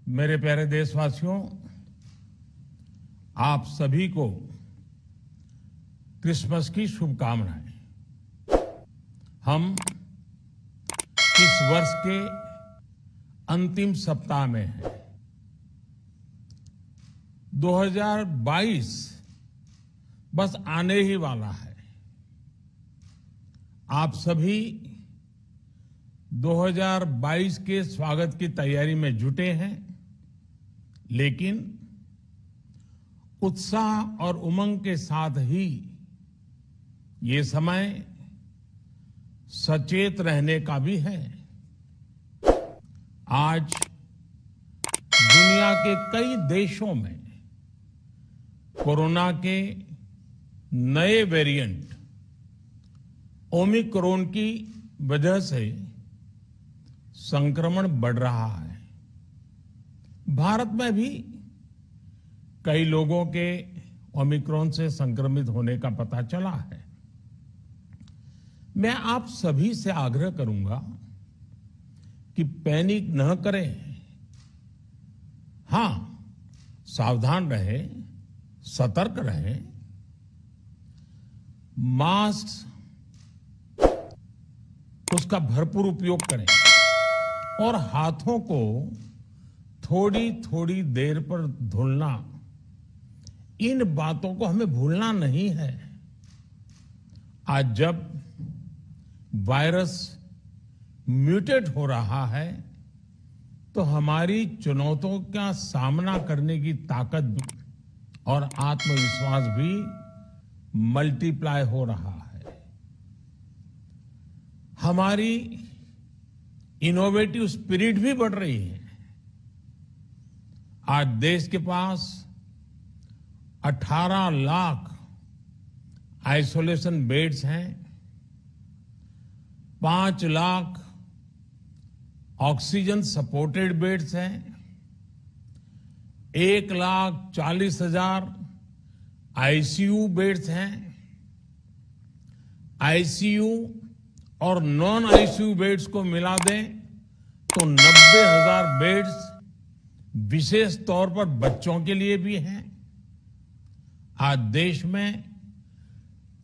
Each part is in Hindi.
मेरे प्यारे देशवासियों, आप सभी को क्रिसमस की शुभकामनाएं। हम इस वर्ष के अंतिम सप्ताह में हैं। 2022 बस आने ही वाला है। आप सभी 2022 के स्वागत की तैयारी में जुटे हैं, लेकिन उत्साह और उमंग के साथ ही ये समय सचेत रहने का भी है। आज दुनिया के कई देशों में कोरोना के नए वेरिएंट ओमिक्रॉन की वजह से संक्रमण बढ़ रहा है। भारत में भी कई लोगों के ओमिक्रॉन से संक्रमित होने का पता चला है। मैं आप सभी से आग्रह करूंगा कि पैनिक न करें। हां, सावधान रहें, सतर्क रहें, मास्क उसका भरपूर उपयोग करें और हाथों को थोड़ी थोड़ी देर पर धुलना, इन बातों को हमें भूलना नहीं है। आज जब वायरस म्यूटेट हो रहा है तो हमारी चुनौतियों का सामना करने की ताकत और आत्मविश्वास भी मल्टीप्लाई हो रहा है। हमारी इनोवेटिव स्पिरिट भी बढ़ रही है। आज देश के पास 18 लाख आइसोलेशन बेड्स हैं, 5 लाख ऑक्सीजन सपोर्टेड बेड्स हैं, 1,40,000 आईसीयू बेड्स हैं। आईसीयू और नॉन आईसीयू बेड्स को मिला दें तो 90,000 बेड्स विशेष तौर पर बच्चों के लिए भी हैं। आज देश में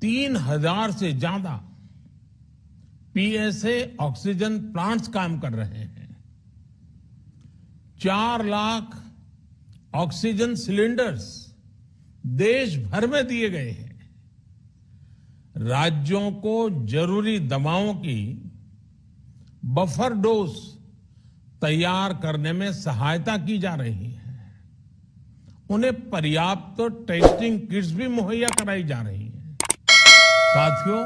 3,000 से ज्यादा पीएसए ऑक्सीजन प्लांट्स काम कर रहे हैं। 4 लाख ऑक्सीजन सिलेंडर्स देश भर में दिए गए हैं। राज्यों को जरूरी दवाओं की बफर डोज तैयार करने में सहायता की जा रही है। उन्हें पर्याप्त टेस्टिंग किट्स भी मुहैया कराई जा रही है। साथियों,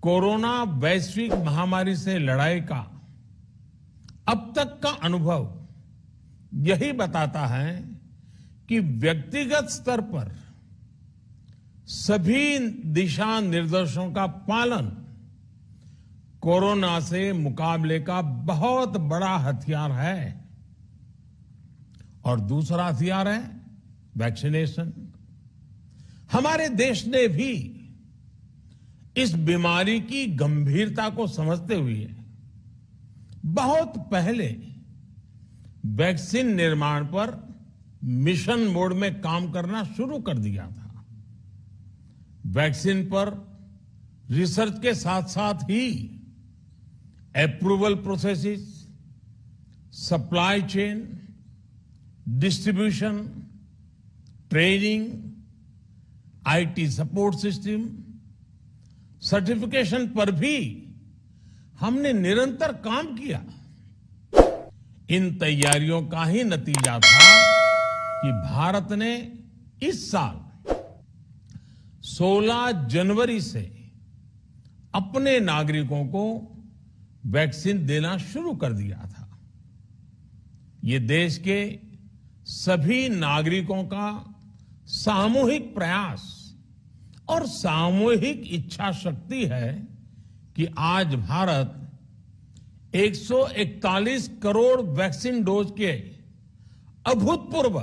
कोरोना वैश्विक महामारी से लड़ाई का अब तक का अनुभव यही बताता है कि व्यक्तिगत स्तर पर सभी दिशा निर्देशों का पालन कोरोना से मुकाबले का बहुत बड़ा हथियार है। और दूसरा हथियार है वैक्सीनेशन। हमारे देश ने भी इस बीमारी की गंभीरता को समझते हुए बहुत पहले वैक्सीन निर्माण पर मिशन मोड में काम करना शुरू कर दिया था। वैक्सीन पर रिसर्च के साथ साथ ही approval processes, supply chain, distribution, training, IT support system, certification पर भी हमने निरंतर काम किया। इन तैयारियों का ही नतीजा था कि भारत ने इस साल 16 जनवरी से अपने नागरिकों को वैक्सीन देना शुरू कर दिया था। ये देश के सभी नागरिकों का सामूहिक प्रयास और सामूहिक इच्छा शक्ति है कि आज भारत 141 करोड़ वैक्सीन डोज के अभूतपूर्व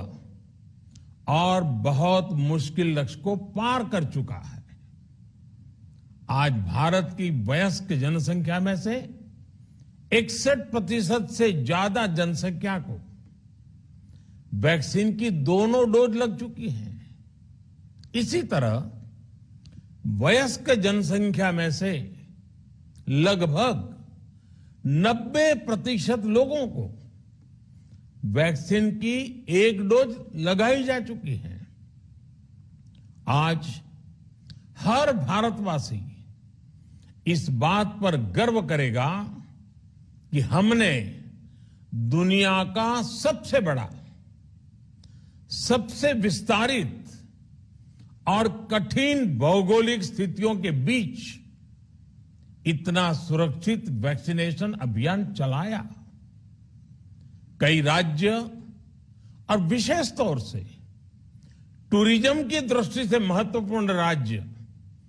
और बहुत मुश्किल लक्ष्य को पार कर चुका है। आज भारत की वयस्क जनसंख्या में से 61% से ज्यादा जनसंख्या को वैक्सीन की दोनों डोज लग चुकी हैं। इसी तरह वयस्क जनसंख्या में से लगभग 90% लोगों को वैक्सीन की एक डोज लगाई जा चुकी है। आज हर भारतवासी इस बात पर गर्व करेगा कि हमने दुनिया का सबसे बड़ा, सबसे विस्तारित और कठिन भौगोलिक स्थितियों के बीच इतना सुरक्षित वैक्सीनेशन अभियान चलाया। कई राज्य और विशेष तौर से टूरिज्म की दृष्टि से महत्वपूर्ण राज्य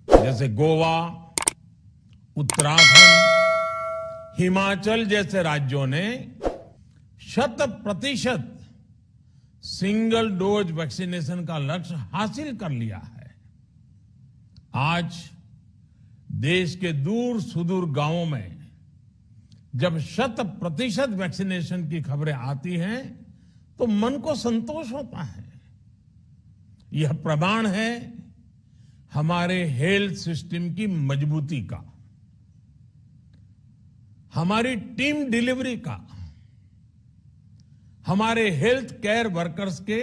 जैसे गोवा, उत्तराखंड, हिमाचल जैसे राज्यों ने 100% सिंगल डोज वैक्सीनेशन का लक्ष्य हासिल कर लिया है। आज देश के दूर सुदूर गांवों में जब 100% वैक्सीनेशन की खबरें आती हैं तो मन को संतोष होता है। यह प्रमाण है हमारे हेल्थ सिस्टम की मजबूती का, हमारी टीम डिलीवरी का, हमारे हेल्थ केयर वर्कर्स के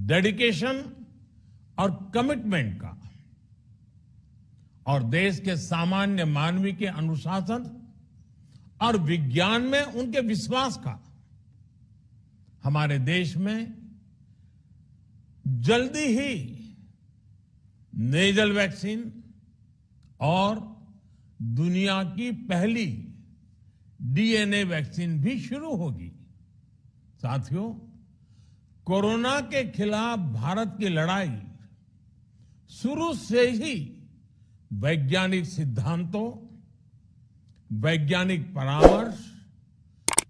डेडिकेशन और कमिटमेंट का, और देश के सामान्य मानवी के अनुशासन और विज्ञान में उनके विश्वास का। हमारे देश में जल्दी ही नेजल वैक्सीन और दुनिया की पहली डीएनए वैक्सीन भी शुरू होगी। साथियों, कोरोना के खिलाफ भारत की लड़ाई शुरू से ही वैज्ञानिक सिद्धांतों, वैज्ञानिक परामर्श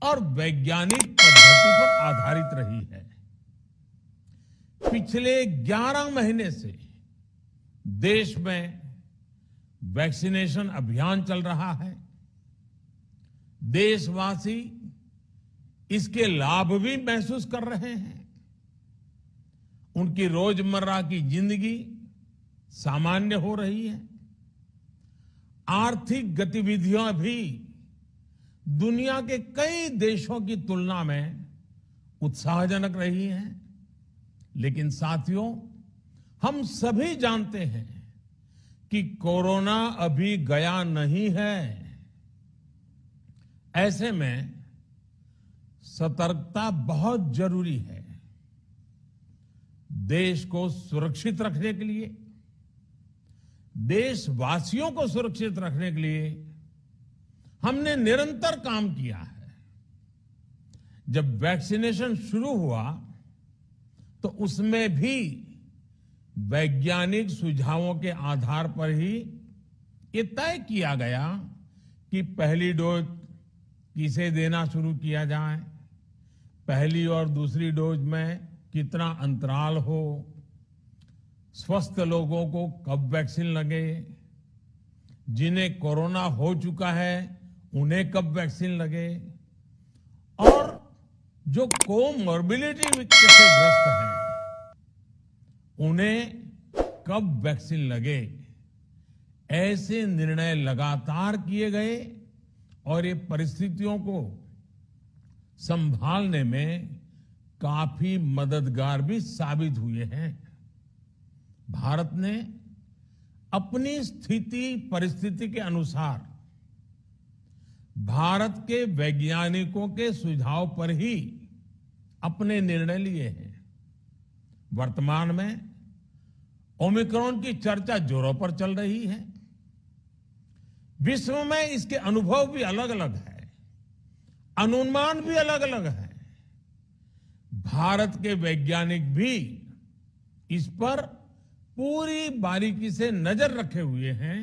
और वैज्ञानिक पद्धति पर आधारित रही है। पिछले 11 महीने से देश में वैक्सीनेशन अभियान चल रहा है। देशवासी इसके लाभ भी महसूस कर रहे हैं। उनकी रोजमर्रा की जिंदगी सामान्य हो रही है। आर्थिक गतिविधियां भी दुनिया के कई देशों की तुलना में उत्साहजनक रही हैं। लेकिन साथियों, हम सभी जानते हैं कि कोरोना अभी गया नहीं है। ऐसे में सतर्कता बहुत जरूरी है। देश को सुरक्षित रखने के लिए, देशवासियों को सुरक्षित रखने के लिए हमने निरंतर काम किया है। जब वैक्सीनेशन शुरू हुआ तो उसमें भी वैज्ञानिक सुझावों के आधार पर ही ये तय किया गया कि पहली डोज किसे देना शुरू किया जाए, पहली और दूसरी डोज में कितना अंतराल हो, स्वस्थ लोगों को कब वैक्सीन लगे, जिन्हें कोरोना हो चुका है उन्हें कब वैक्सीन लगे, और जो कोमॉर्बिडिटी से ग्रस्त हैं उन्हें कब वैक्सीन लगे। ऐसे निर्णय लगातार किए गए और ये परिस्थितियों को संभालने में काफी मददगार भी साबित हुए हैं। भारत ने अपनी स्थिति परिस्थिति के अनुसार भारत के वैज्ञानिकों के सुझाव पर ही अपने निर्णय लिए हैं। वर्तमान में ओमिक्रॉन की चर्चा जोरों पर चल रही है। विश्व में इसके अनुभव भी अलग अलग है, अनुमान भी अलग अलग है। भारत के वैज्ञानिक भी इस पर पूरी बारीकी से नजर रखे हुए हैं,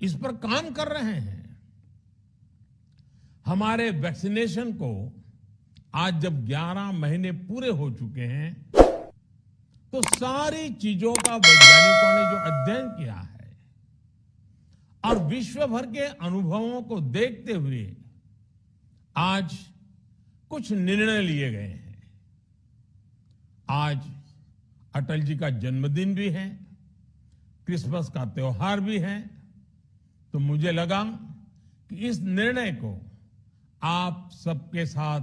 इस पर काम कर रहे हैं। हमारे वैक्सीनेशन को आज जब 11 महीने पूरे हो चुके हैं तो सारी चीजों का वैज्ञानिकों ने जो अध्ययन किया है और विश्व भर के अनुभवों को देखते हुए आज कुछ निर्णय लिए गए हैं। आज अटल जी का जन्मदिन भी है, क्रिसमस का त्योहार भी है, तो मुझे लगा कि इस निर्णय को आप सबके साथ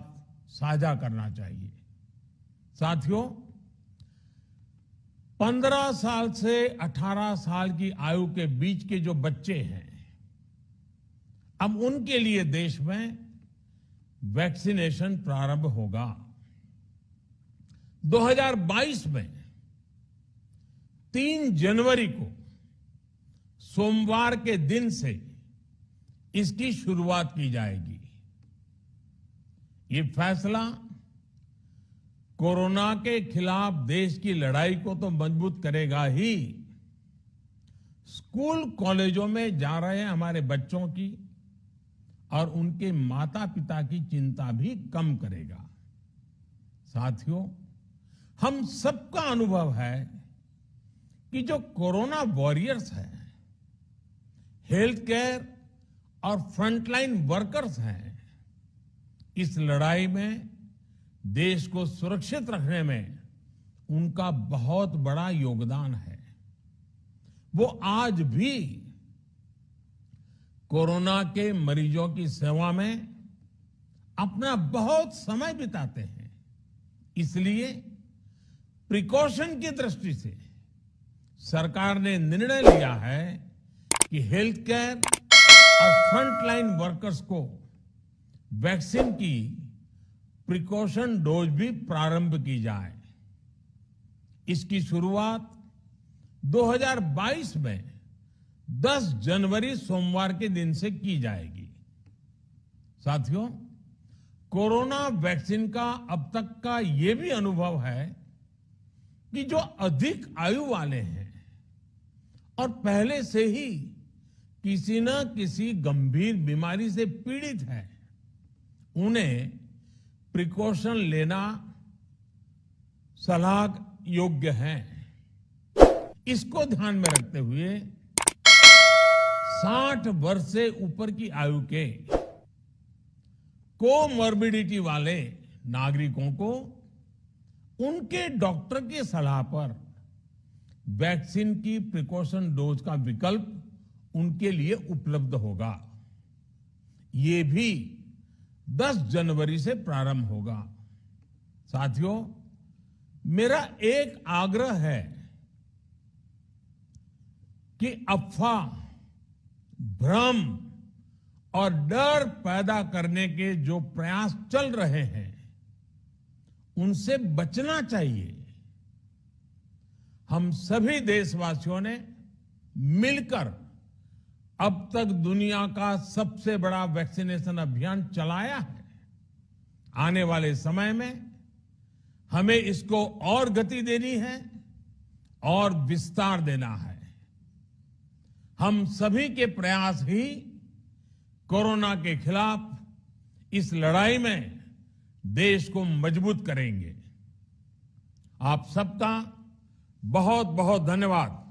साझा करना चाहिए। साथियों, 15 साल से 18 साल की आयु के बीच के जो बच्चे हैं, अब उनके लिए देश में वैक्सीनेशन प्रारंभ होगा। 2022 में 3 जनवरी को सोमवार के दिन से इसकी शुरुआत की जाएगी। ये फैसला कोरोना के खिलाफ देश की लड़ाई को तो मजबूत करेगा ही, स्कूल कॉलेजों में जा रहे हमारे बच्चों की और उनके माता पिता की चिंता भी कम करेगा। साथियों, हम सबका अनुभव है कि जो कोरोना वॉरियर्स हैं, हेल्थ केयर और फ्रंटलाइन वर्कर्स हैं, इस लड़ाई में देश को सुरक्षित रखने में उनका बहुत बड़ा योगदान है। वो आज भी कोरोना के मरीजों की सेवा में अपना बहुत समय बिताते हैं। इसलिए प्रिकॉशन की दृष्टि से सरकार ने निर्णय लिया है कि हेल्थ केयर और फ्रंटलाइन वर्कर्स को वैक्सीन की प्रिकॉशन डोज भी प्रारंभ की जाए। इसकी शुरुआत 2022 में 10 जनवरी सोमवार के दिन से की जाएगी। साथियों, कोरोना वैक्सीन का अब तक का ये भी अनुभव है कि जो अधिक आयु वाले हैं और पहले से ही किसी न किसी गंभीर बीमारी से पीड़ित हैं, उन्हें प्रिकॉशन लेना सलाह योग्य है। इसको ध्यान में रखते हुए 60 वर्ष से ऊपर की आयु के कोमॉर्बिडिटी वाले नागरिकों को उनके डॉक्टर की सलाह पर वैक्सीन की प्रिकॉशन डोज का विकल्प उनके लिए उपलब्ध होगा। ये भी 10 जनवरी से प्रारंभ होगा। साथियों, मेरा एक आग्रह है कि अफवाह, भ्रम और डर पैदा करने के जो प्रयास चल रहे हैं, उनसे बचना चाहिए। हम सभी देशवासियों ने मिलकर अब तक दुनिया का सबसे बड़ा वैक्सीनेशन अभियान चलाया है। आने वाले समय में हमें इसको और गति देनी है और विस्तार देना है। हम सभी के प्रयास ही कोरोना के खिलाफ इस लड़ाई में देश को मजबूत करेंगे। आप सबका बहुत बहुत धन्यवाद।